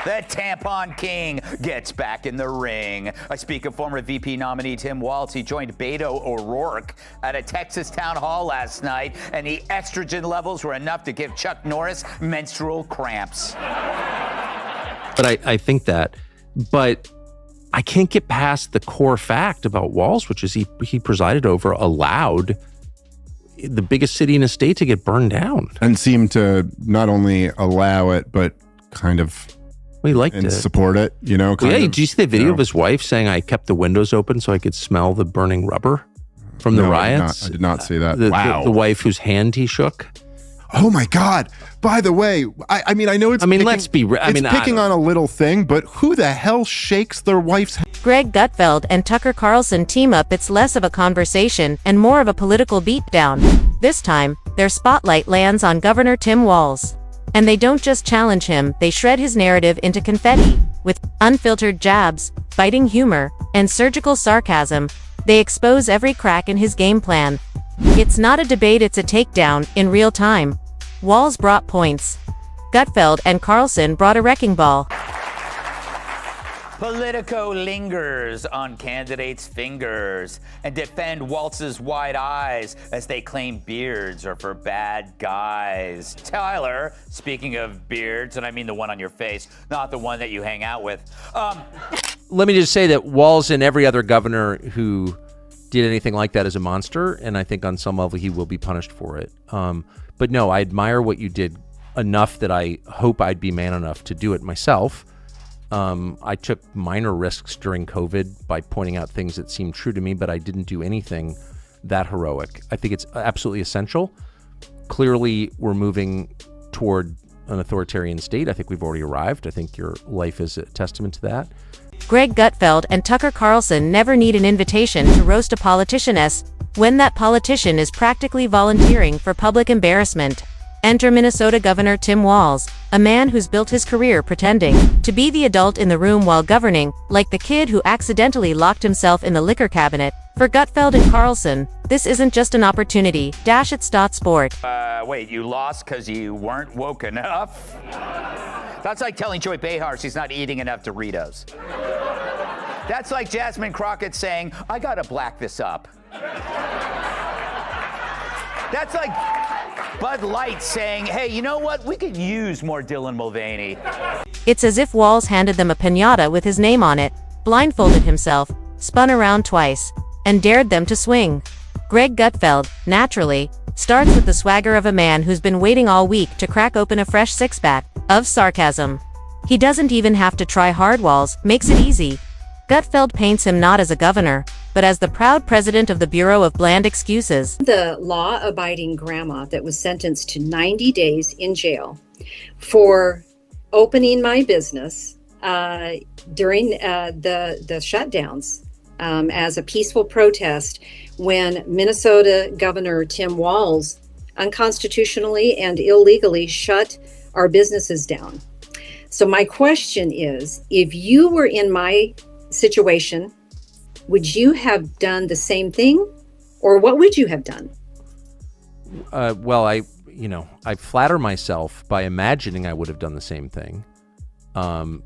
The tampon king gets back in the ring. I speak of former VP nominee Tim Walz. He joined Beto O'Rourke at a Texas town hall last night, and the estrogen levels were enough to give Chuck Norris menstrual cramps. But I think that, but I can't get past the core fact about Walz, which is he presided over, allowed the biggest city in a state to get burned down. And seemed to not only allow it, but kind of he liked it. Support it, you know? Well, yeah, did you see the video of his wife saying, I kept the windows open so I could smell the burning rubber from the riots? I did not see that. Wow. The wife whose hand he shook. Oh my God. By the way, I mean, I know it's picking on a little thing, but who the hell shakes their wife's hand? Greg Gutfeld and Tucker Carlson team up. It's less of a conversation and more of a political beatdown. This time, their spotlight lands on Governor Tim Walz. And they don't just challenge him, they shred his narrative into confetti. With unfiltered jabs, biting humor, and surgical sarcasm, they expose every crack in his game plan. It's not a debate, it's a takedown, in real time. Walz brought points. Gutfeld and Carlson brought a wrecking ball. Politico lingers on candidates' fingers and defend Walz's wide eyes as they claim beards are for bad guys. Tyler, speaking of beards, and I mean the one on your face, not the one that you hang out with. Let me just say that Walz and every other governor who did anything like that is a monster, and I think on some level he will be punished for it. But no, I admire what you did enough that I hope I'd be man enough to do it myself. I took minor risks during COVID by pointing out things that seemed true to me, but I didn't do anything that heroic. I think it's absolutely essential. Clearly, we're moving toward an authoritarian state. I think we've already arrived. I think your life is a testament to that. Greg Gutfeld and Tucker Carlson never need an invitation to roast a politician when that politician is practically volunteering for public embarrassment. Enter Minnesota Governor Tim Walz, a man who's built his career pretending to be the adult in the room while governing, like the kid who accidentally locked himself in the liquor cabinet. For Gutfeld and Carlson, this isn't just an opportunity. It's .sport. Wait, you lost because you weren't woke enough? That's like telling Joy Behar she's not eating enough Doritos. That's like Jasmine Crockett saying, I gotta black this up. That's like Bud Light saying, hey, you know what? We could use more Dylan Mulvaney. It's as if Walz handed them a piñata with his name on it, blindfolded himself, spun around twice, and dared them to swing. Greg Gutfeld, naturally, starts with the swagger of a man who's been waiting all week to crack open a fresh six-pack of sarcasm. He doesn't even have to try hard. Walz makes it easy. Gutfeld paints him not as a governor, but as the proud president of the Bureau of Bland Excuses. The law-abiding grandma that was sentenced to 90 days in jail for opening my business during the shutdowns as a peaceful protest when Minnesota Governor Tim Walz unconstitutionally and illegally shut our businesses down. So my question is, if you were in my situation, would you have done the same thing, or what would you have done? Well, I flatter myself by imagining I would have done the same thing,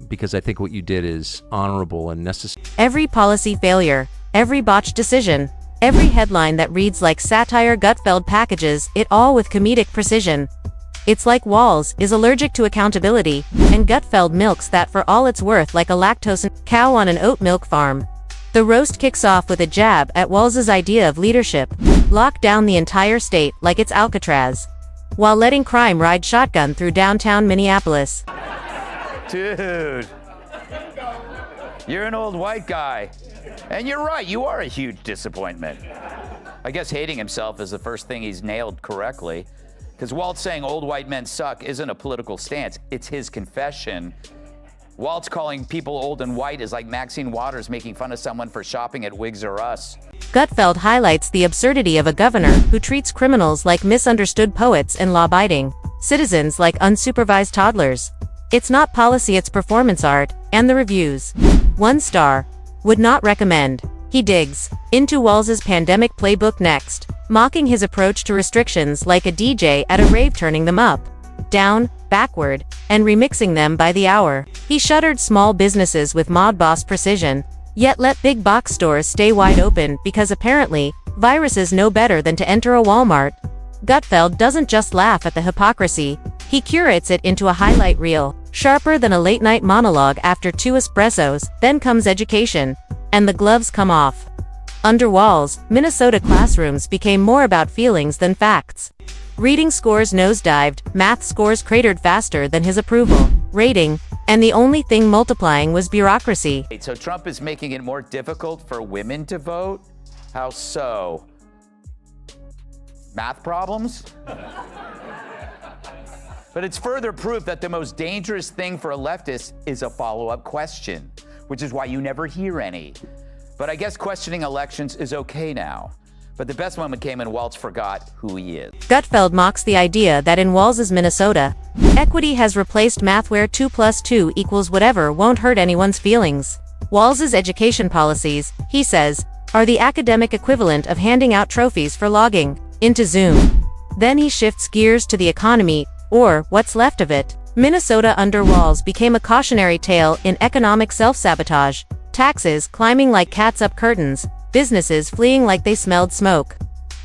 because I think what you did is honorable and necessary. Every policy failure, every botched decision, every headline that reads like satire, Gutfeld packages it all with comedic precision. It's like Walz is allergic to accountability, and Gutfeld milks that for all it's worth like a lactose cow on an oat milk farm. The roast kicks off with a jab at Walz's idea of leadership, lock down the entire state like it's Alcatraz, while letting crime ride shotgun through downtown Minneapolis. Dude, you're an old white guy. And you're right, you are a huge disappointment. I guess hating himself is the first thing he's nailed correctly. Because Walz saying old white men suck isn't a political stance, it's his confession. Walz calling people old and white is like Maxine Waters making fun of someone for shopping at Wigs R Us. Gutfeld highlights the absurdity of a governor who treats criminals like misunderstood poets and law-abiding citizens like unsupervised toddlers. It's not policy, it's performance art, and the reviews. 1 star. Would not recommend. He digs into Walz's pandemic playbook next, mocking his approach to restrictions like a DJ at a rave turning them up. Down. backward, and remixing them by the hour. He shuttered small businesses with mob boss precision, yet let big box stores stay wide open because apparently, viruses know better than to enter a Walmart. Gutfeld doesn't just laugh at the hypocrisy, he curates it into a highlight reel, sharper than a late-night monologue after 2 espressos. Then comes education, and the gloves come off. Under Walz, Minnesota classrooms became more about feelings than facts. Reading scores nosedived, math scores cratered faster than his approval rating, and the only thing multiplying was bureaucracy. So Trump is making it more difficult for women to vote? How so? Math problems? But it's further proof that the most dangerous thing for a leftist is a follow-up question, which is why you never hear any. But I guess questioning elections is okay now. But the best moment came when Walz forgot who he is. Gutfeld mocks the idea that in Walz's Minnesota, equity has replaced math where 2 + 2 = whatever won't hurt anyone's feelings. Walz's education policies, he says, are the academic equivalent of handing out trophies for logging into Zoom. Then he shifts gears to the economy, or what's left of it. Minnesota under Walz became a cautionary tale in economic self-sabotage, taxes climbing like cats up curtains, businesses fleeing like they smelled smoke.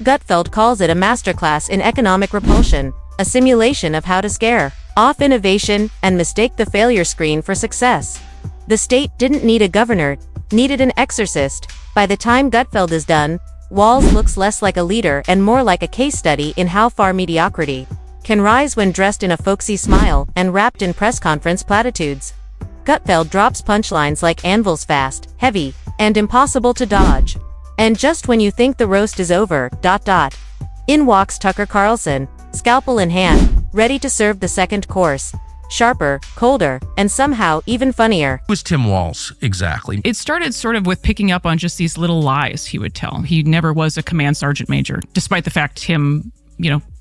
Gutfeld calls it a masterclass in economic repulsion, a simulation of how to scare off innovation and mistake the failure screen for success. The state didn't need a governor, needed an exorcist. By the time Gutfeld is done, Walz looks less like a leader and more like a case study in how far mediocrity can rise when dressed in a folksy smile and wrapped in press conference platitudes. Gutfeld drops punchlines like anvils fast, heavy, and impossible to dodge. And just when you think the roast is over, in walks Tucker Carlson, scalpel in hand, ready to serve the second course. Sharper, colder, and somehow even funnier. Who's Tim Walz, exactly? It started sort of with picking up on just these little lies he would tell. He never was a command sergeant major, despite the fact him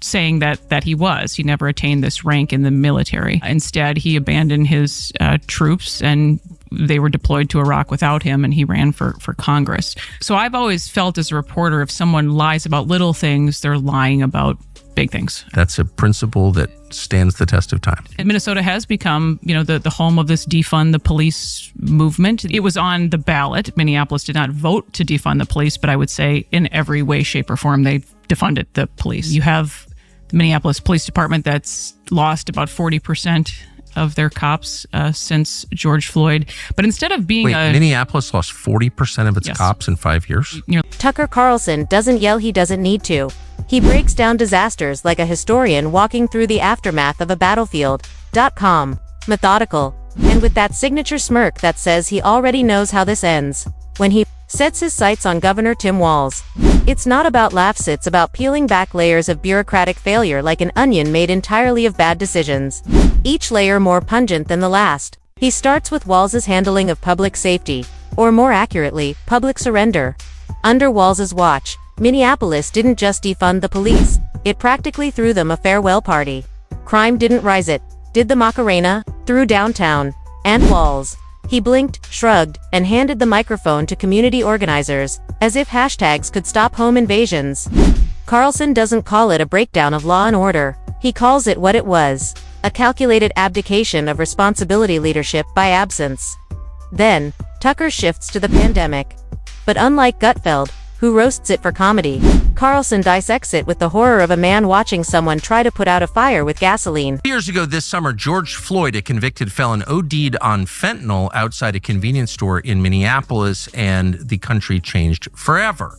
saying that he was. He never attained this rank in the military. Instead, he abandoned his troops and they were deployed to Iraq without him, and he ran for Congress. So I've always felt as a reporter, if someone lies about little things, they're lying about big things. That's a principle that stands the test of time. And Minnesota has become, the home of this defund the police movement. It was on the ballot. Minneapolis did not vote to defund the police, but I would say in every way, shape, or form, they've defunded the police. You have the Minneapolis Police Department that's lost about 40% of their cops since George Floyd. But instead of being Minneapolis lost 40% of its cops in 5 years? Tucker Carlson doesn't yell, he doesn't need to. He breaks down disasters like a historian walking through the aftermath of a battlefield. Calm, methodical, and with that signature smirk that says he already knows how this ends. When he sets his sights on Governor Tim Walz. It's not about laughs, it's about peeling back layers of bureaucratic failure like an onion made entirely of bad decisions. Each layer more pungent than the last. He starts with Walz's handling of public safety, or more accurately, public surrender. Under Walz's watch, Minneapolis didn't just defund the police, it practically threw them a farewell party. Crime didn't rise, it did the Macarena, through downtown, and Walz. He blinked, shrugged, and handed the microphone to community organizers, as if hashtags could stop home invasions. Carlson doesn't call it a breakdown of law and order, he calls it what it was, a calculated abdication of responsibility, leadership by absence. Then, Tucker shifts to the pandemic. But unlike Gutfeld, who roasts it for comedy, Carlson dissects it with the horror of a man watching someone try to put out a fire with gasoline. Years ago this summer, George Floyd, a convicted felon, OD'd on fentanyl outside a convenience store in Minneapolis, and the country changed forever.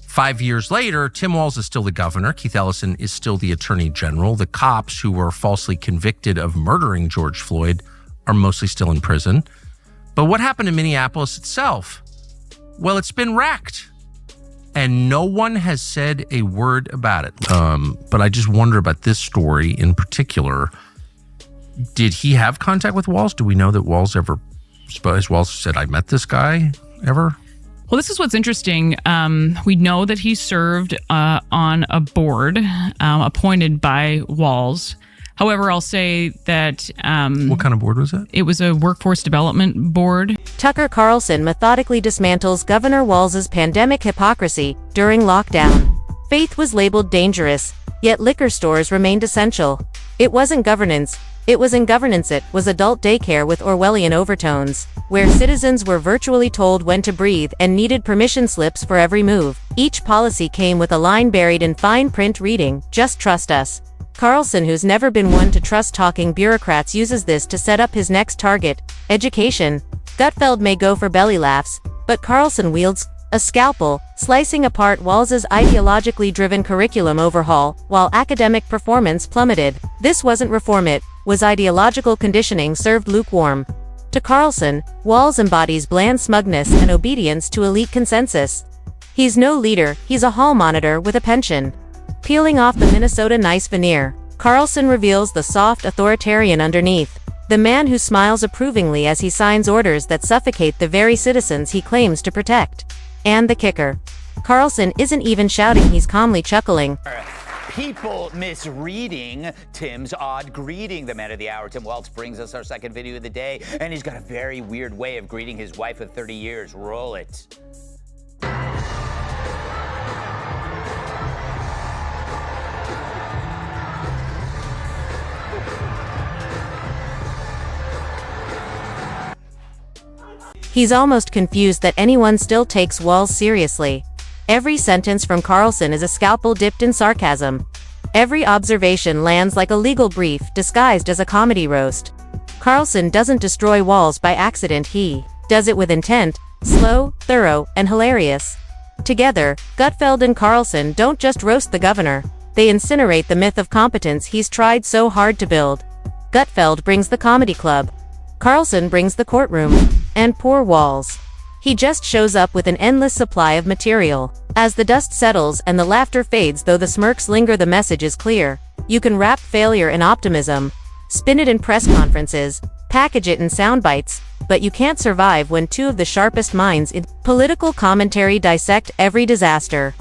5 years later, Tim Walz is still the governor. Keith Ellison is still the attorney general. The cops who were falsely convicted of murdering George Floyd are mostly still in prison. But what happened to Minneapolis itself? Well, it's been wrecked, and no one has said a word about it. But I just wonder about this story in particular. Did he have contact with Walz? Do we know that Walz ever, has Walz said, I met this guy ever? Well, this is what's interesting. We know that he served on a board appointed by Walz. However, I'll say that... what kind of board was it? It was a workforce development board. Tucker Carlson methodically dismantles Governor Walz's pandemic hypocrisy during lockdown. Faith was labeled dangerous, Yet liquor stores remained essential. It wasn't governance. It was in governance. It was adult daycare with Orwellian overtones, where citizens were virtually told when to breathe and needed permission slips for every move. Each policy came with a line buried in fine print reading, "Just trust us." Carlson, who's never been one to trust talking bureaucrats, uses this to set up his next target, education. Gutfeld may go for belly laughs, but Carlson wields a scalpel, slicing apart Walz's ideologically driven curriculum overhaul, while academic performance plummeted. This wasn't reform, it was ideological conditioning served lukewarm. To Carlson, Walz embodies bland smugness and obedience to elite consensus. He's no leader, he's a hall monitor with a pension. Peeling off the Minnesota nice veneer, Carlson reveals the soft authoritarian underneath. The man who smiles approvingly as he signs orders that suffocate the very citizens he claims to protect. And the kicker. Carlson isn't even shouting, he's calmly chuckling. People misreading Tim's odd greeting. The man of the hour, Tim Walz, brings us our second video of the day, and he's got a very weird way of greeting his wife of 30 years. Roll it. He's almost confused that anyone still takes Walz seriously. Every sentence from Carlson is a scalpel dipped in sarcasm. Every observation lands like a legal brief disguised as a comedy roast. Carlson doesn't destroy Walz by accident, he does it with intent, slow, thorough, and hilarious. Together, Gutfeld and Carlson don't just roast the governor, they incinerate the myth of competence he's tried so hard to build. Gutfeld brings the comedy club. Carlson brings the courtroom. And poor Walz. He just shows up with an endless supply of material. As the dust settles and the laughter fades, though the smirks linger, the message is clear. You can wrap failure in optimism, spin it in press conferences, package it in sound bites, but you can't survive when two of the sharpest minds in political commentary dissect every disaster.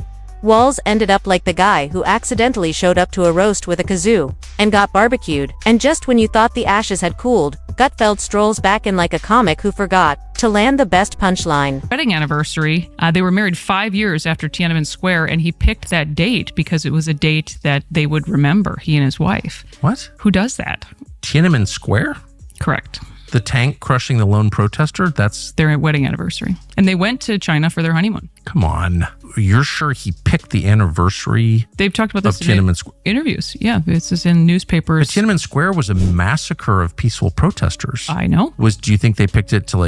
Walz ended up like the guy who accidentally showed up to a roast with a kazoo and got barbecued, and just when you thought the ashes had cooled, Gutfeld strolls back in like a comic who forgot to land the best punchline. Wedding anniversary, they were married 5 years after Tiananmen Square, and he picked that date because it was a date that they would remember, he and his wife. What? Who does that? Tiananmen Square? Correct. The tank crushing the lone protester? That's their wedding anniversary. And they went to China for their honeymoon. Come on. You're sure he picked the anniversary? They've talked about this in interviews. Yeah, this is in newspapers. But Tiananmen Square was a massacre of peaceful protesters. I know. Do you think they picked it to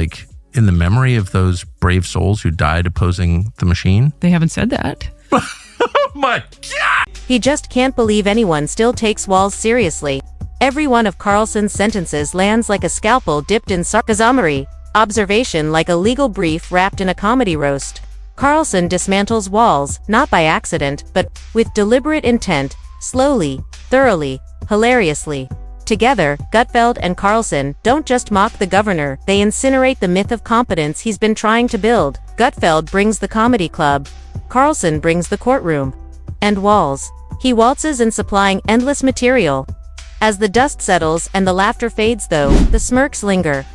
in the memory of those brave souls who died opposing the machine? They haven't said that. Oh my God! He just can't believe anyone still takes Walz seriously. Every one of Carlson's sentences lands like a scalpel dipped in sarcasm, observation like a legal brief wrapped in a comedy roast. Carlson dismantles Walz, not by accident, but with deliberate intent, slowly, thoroughly, hilariously. Together, Gutfeld and Carlson don't just mock the governor, they incinerate the myth of competence he's been trying to build. Gutfeld brings the comedy club. Carlson brings the courtroom. And Walz. He waltzes in supplying endless material. As the dust settles and the laughter fades, though, the smirks linger.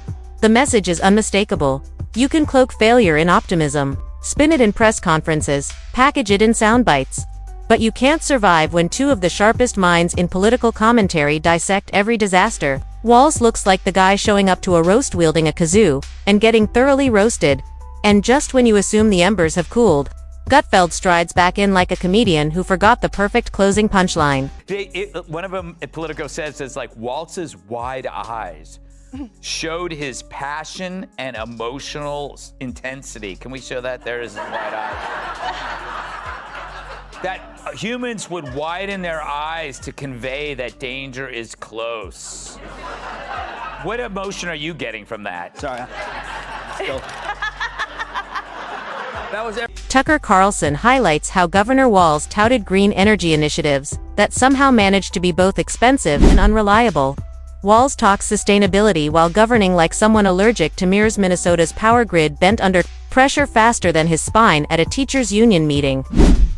The message is unmistakable. You can cloak failure in optimism, spin it in press conferences, package it in sound bites. But you can't survive when two of the sharpest minds in political commentary dissect every disaster. Walz looks like the guy showing up to a roast wielding a kazoo and getting thoroughly roasted. And just when you assume the embers have cooled, Gutfeld strides back in like a comedian who forgot the perfect closing punchline. One of them, Politico says, is Walz's wide eyes showed his passion and emotional intensity. Can we show that? There is his wide eyes. That humans would widen their eyes to convey that danger is close. What emotion are you getting from that? Sorry. Still. That was Tucker Carlson highlights how Governor Walz touted green energy initiatives that somehow managed to be both expensive and unreliable. Walz talks sustainability while governing like someone allergic to mirrors Minnesota's power grid bent under pressure faster than his spine at a teachers' union meeting.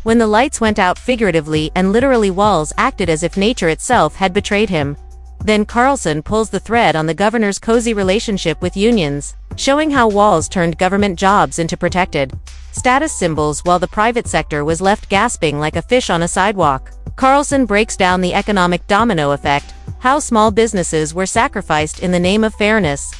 When the lights went out figuratively and literally, Walz acted as if nature itself had betrayed him. Then Carlson pulls the thread on the governor's cozy relationship with unions. showing how Walz turned government jobs into protected status symbols while the private sector was left gasping like a fish on a sidewalk. Carlson breaks down the economic domino effect, how small businesses were sacrificed in the name of fairness,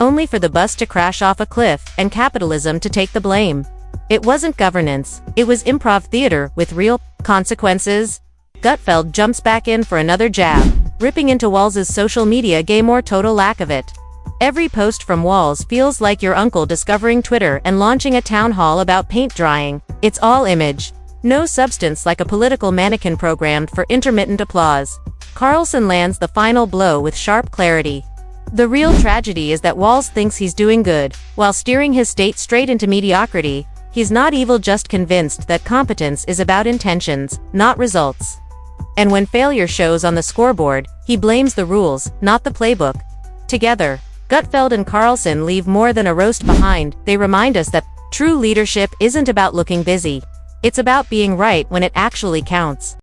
only for the bus to crash off a cliff and capitalism to take the blame. It wasn't governance, it was improv theater with real consequences. Gutfeld jumps back in for another jab, ripping into Walz's social media game or total lack of it. Every post from Walz feels like your uncle discovering Twitter and launching a town hall about paint drying. It's all image, no substance, like a political mannequin programmed for intermittent applause. Carlson lands the final blow with sharp clarity. The real tragedy is that Walz thinks he's doing good, while steering his state straight into mediocrity. He's not evil, just convinced that competence is about intentions, not results. And when failure shows on the scoreboard, he blames the rules, not the playbook. Together, Gutfeld and Carlson leave more than a roast behind. They remind us that true leadership isn't about looking busy. It's about being right when it actually counts.